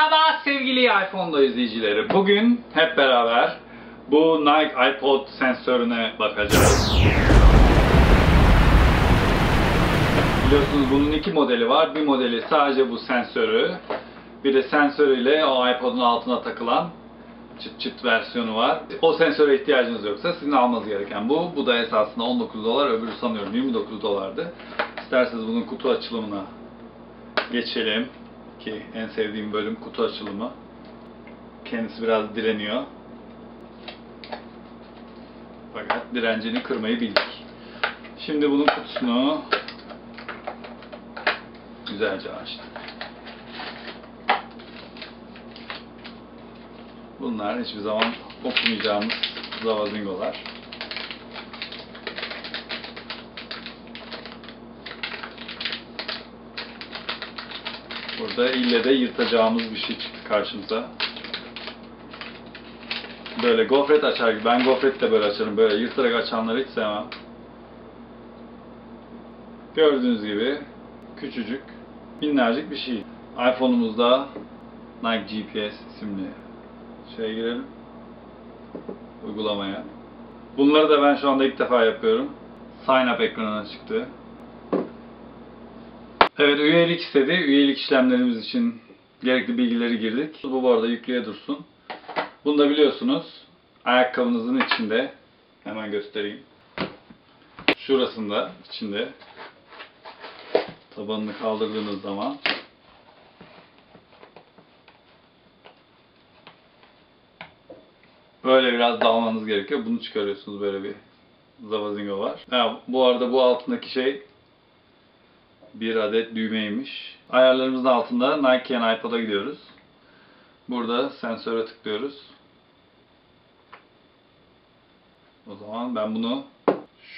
Merhaba sevgili iPhone'da izleyicileri. Bugün hep beraber bu Nike iPod sensörüne bakacağız. Biliyorsunuz bunun iki modeli var. Bir modeli sadece bu sensörü. Bir de sensörüyle o iPod'un altına takılan çıt çıt versiyonu var. O sensöre ihtiyacınız yoksa sizin almanız gereken bu. Bu da esasında 19 dolar, öbürü sanıyorum 29 dolardı. İsterseniz bunun kutu açılımına geçelim. Ki en sevdiğim bölüm kutu açılımı. Kendisi biraz direniyor. Fakat direncini kırmayı bildik. Şimdi bunun kutusunu güzelce açtık. Bunlar hiçbir zaman okumayacağımız zavazingolar. Burada ille de yırtacağımız bir şey çıktı karşımıza. Böyle gofret açar gibi. Ben gofret de böyle açarım. Böyle yırtarak açanları hiç sevmem. Gördüğünüz gibi küçücük, minnacık bir şey. iPhone'umuzda Nike GPS isimli şeye girelim. Uygulamaya. Bunları da ben şu anda ilk defa yapıyorum. Sign up ekranına çıktı. Evet, üyelik istedi. Üyelik işlemlerimiz için gerekli bilgileri girdik. Bu arada yüklüye dursun. Bunu da biliyorsunuz ayakkabınızın içinde, hemen göstereyim. Şurasında içinde tabanını kaldırdığınız zaman böyle biraz dalmanız gerekiyor. Bunu çıkarıyorsunuz, böyle bir zavazingo var. Bu arada bu altındaki şey bir adet düğmeymiş. Ayarlarımızın altında Nike and iPod'a gidiyoruz. Burada sensöre tıklıyoruz. O zaman ben bunu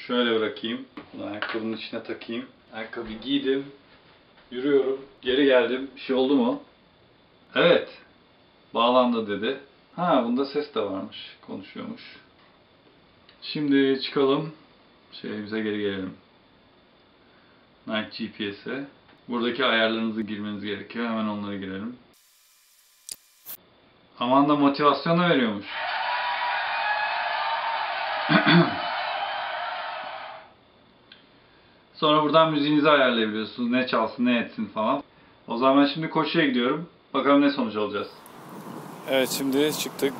şöyle bırakayım. Bunu ayakkabının içine takayım. Ayakkabıyı giydim. Yürüyorum. Geri geldim. Bir şey oldu mu? Evet. Bağlandı dedi. Ha, bunda ses de varmış. Konuşuyormuş. Şimdi çıkalım. Bize geri gelelim. Nike GPS'e. Buradaki ayarlarınızı girmeniz gerekiyor. Hemen onlara girelim. Aman da motivasyon da veriyormuş. Sonra buradan müziğinizi ayarlayabiliyorsunuz. Ne çalsın, ne etsin falan. O zaman ben şimdi koşuya gidiyorum. Bakalım ne sonuç alacağız. Evet, şimdi çıktık.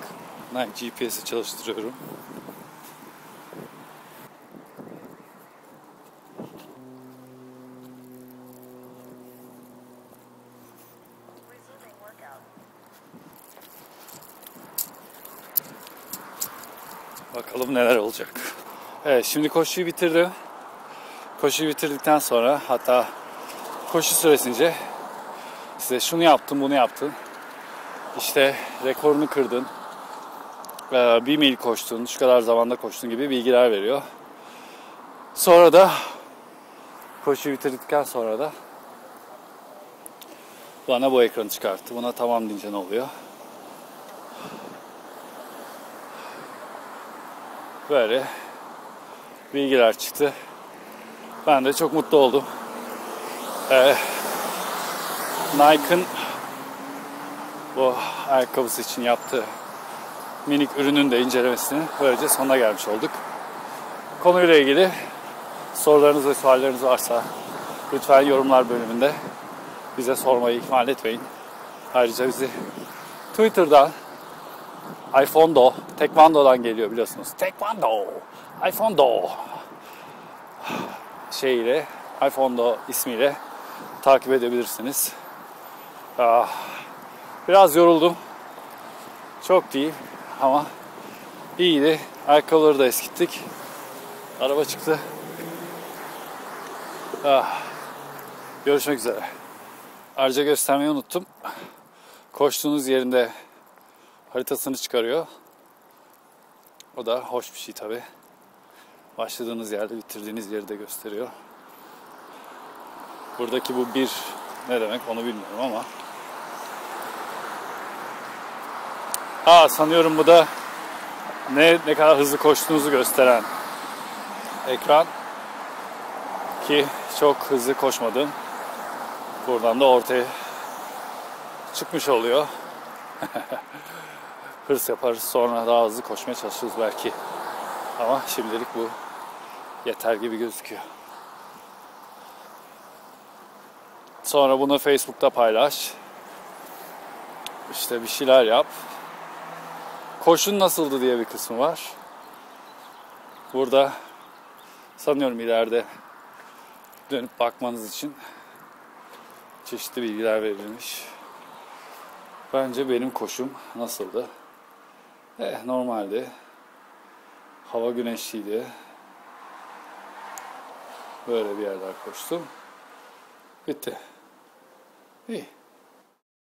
Nike GPS'i çalıştırıyorum. Bakalım neler olacak. Evet, şimdi koşuyu bitirdim. Koşuyu bitirdikten sonra, hatta koşu süresince size şunu yaptım, bunu yaptım. İşte rekorunu kırdın, 1 mil koştun, şu kadar zamanda koştun gibi bilgiler veriyor. Sonra da koşuyu bitirdikten sonra da bana bu ekranı çıkarttı. Buna tamam deyince ne oluyor? Böyle bilgiler çıktı. Ben de çok mutlu oldum. Nike'ın bu ayakkabısı için yaptığı minik ürünün de incelemesinin böylece sonuna gelmiş olduk. Konuyla ilgili sorularınız ve sualleriniz varsa lütfen yorumlar bölümünde bize sormayı ihmal etmeyin. Ayrıca bizi Twitter'dan iPhone'do, Tekvando'dan geliyor biliyorsunuz. Tekvando, iPhone'do iPhone'do ismiyle takip edebilirsiniz. Biraz yoruldum. Çok değil ama iyiydi. Ayakkabıları da eskittik. Araba çıktı. Görüşmek üzere. Ayrıca göstermeyi unuttum. Koştuğunuz yerinde haritasını çıkarıyor. O da hoş bir şey tabii. Başladığınız yerde bitirdiğiniz yeri de gösteriyor. Buradaki bu bir ne demek onu bilmiyorum ama. Sanıyorum bu da ne kadar hızlı koştuğunuzu gösteren ekran. Ki çok hızlı koşmadım. Buradan da ortaya çıkmış oluyor. Hırs yaparız, sonra daha hızlı koşmaya çalışırız belki. Ama şimdilik bu yeter gibi gözüküyor. Sonra bunu Facebook'ta paylaş. İşte bir şeyler yap. Koşun nasıldı diye bir kısmı var. Burada sanıyorum ileride dönüp bakmanız için çeşitli bilgiler verilmiş. Bence benim koşum nasıldı? Normaldi. Hava güneşliydi. Böyle bir yerden koştum. Bitti. İyi.